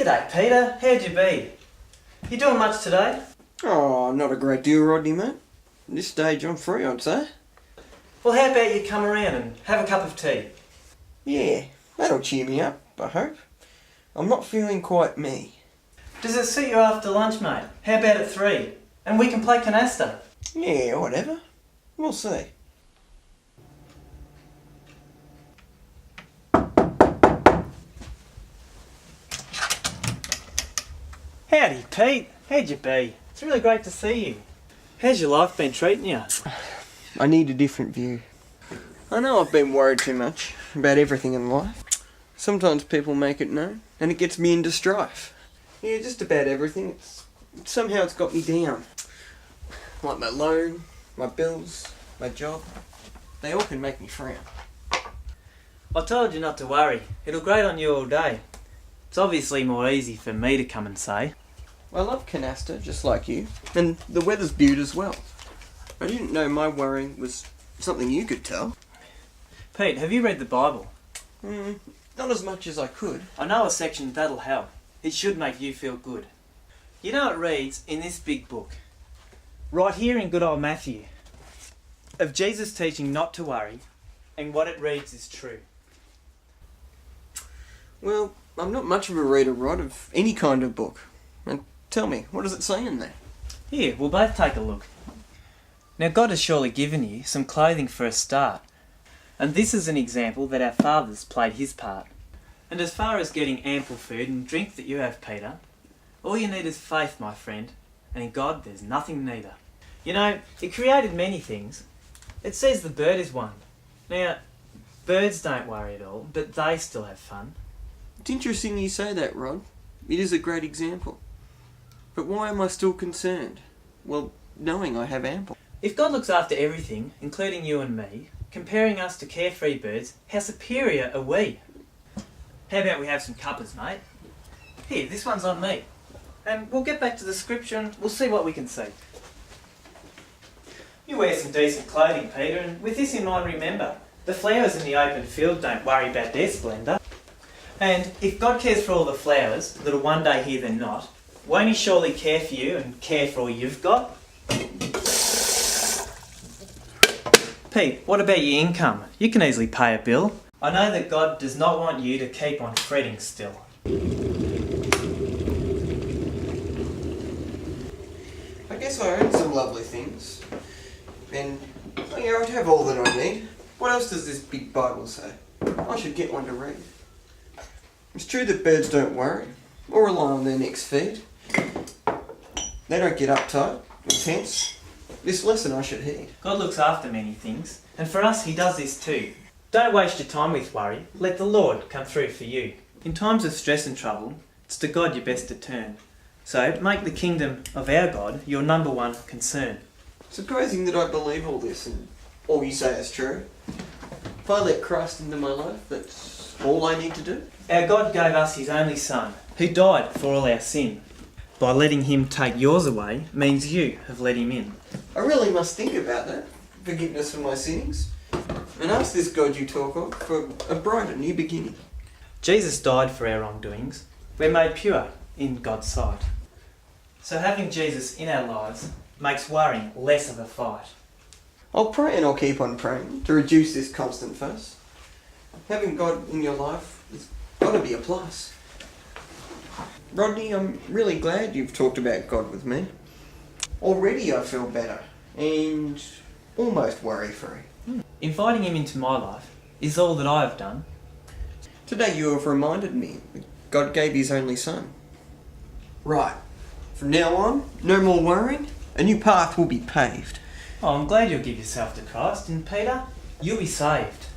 G'day, Peter. How'd you be? You doing much today? Oh, not a great deal, Rodney, mate. At this stage, I'm free, I'd say. Well, how about you come around and have a cup of tea? Yeah, that'll cheer me up, I hope. I'm not feeling quite me. Does it suit you after lunch, mate? How about at 3? And we can play canasta. Yeah, whatever. We'll see. Howdy, Pete. How'd you be? It's really great to see you. How's your life been treating you? I need a different view. I know I've been worried too much about everything in life. Sometimes people make it known, and it gets me into strife. Yeah, just about everything. Somehow it's got me down. Like my loan, my bills, my job. They all can make me frown. I told you not to worry. It'll grate on you all day. It's obviously more easy for me to come and say. I love canasta, just like you, and the weather's beaut as well. I didn't know my worrying was something you could tell. Pete, have you read the Bible? Not as much as I could. I know a section that'll help. It should make you feel good. You know it reads in this big book, right here in good old Matthew, of Jesus teaching not to worry, and what it reads is true. Well, I'm not much of a reader, Rod, of any kind of book. And tell me, what does it say in there? Here, we'll both take a look. Now God has surely given you some clothing for a start, and this is an example that our fathers played his part. And as far as getting ample food and drink that you have, Peter, all you need is faith, my friend, and in God there's nothing neither. You know, He created many things. It says the bird is one. Now, birds don't worry at all, but they still have fun. It's interesting you say that, Rod. It is a great example. But why am I still concerned? Well, knowing I have ample. If God looks after everything, including you and me, comparing us to carefree birds, how superior are we? How about we have some cuppers, mate? Here, this one's on me. And we'll get back to the scripture and we'll see what we can see. You wear some decent clothing, Peter, and with this in mind, remember, the flowers in the open field don't worry about their splendour. And if God cares for all the flowers that'll one day hear they're not, won't He surely care for you and care for all you've got? Pete, what about your income? You can easily pay a bill. I know that God does not want you to keep on fretting still. I guess I own some lovely things. And, yeah, I'd have all that I need. What else does this big Bible say? I should get one to read. It's true that birds don't worry, or rely on their next feed. They don't get uptight or tense. This lesson I should heed. God looks after many things, and for us He does this too. Don't waste your time with worry, let the Lord come through for you. In times of stress and trouble, it's to God you're best to turn. So make the kingdom of our God your number one concern. Supposing that I believe all this and all you say is true, if I let Christ into my life, that's all I need to do? Our God gave us His only Son, who died for all our sin. By letting Him take yours away means you have let Him in. I really must think about that, forgiveness for my sins, and ask this God you talk of for a brighter new beginning. Jesus died for our wrongdoings. We're made pure in God's sight. So having Jesus in our lives makes worrying less of a fight. I'll pray and I'll keep on praying to reduce this constant fuss. Having God in your life has got to be a plus. Rodney, I'm really glad you've talked about God with me. Already I feel better and almost worry-free. Inviting Him into my life is all that I have done. Today you have reminded me that God gave His only Son. Right, from now on, no more worrying, a new path will be paved. Oh, I'm glad you'll give yourself to Christ, and Peter, you'll be saved.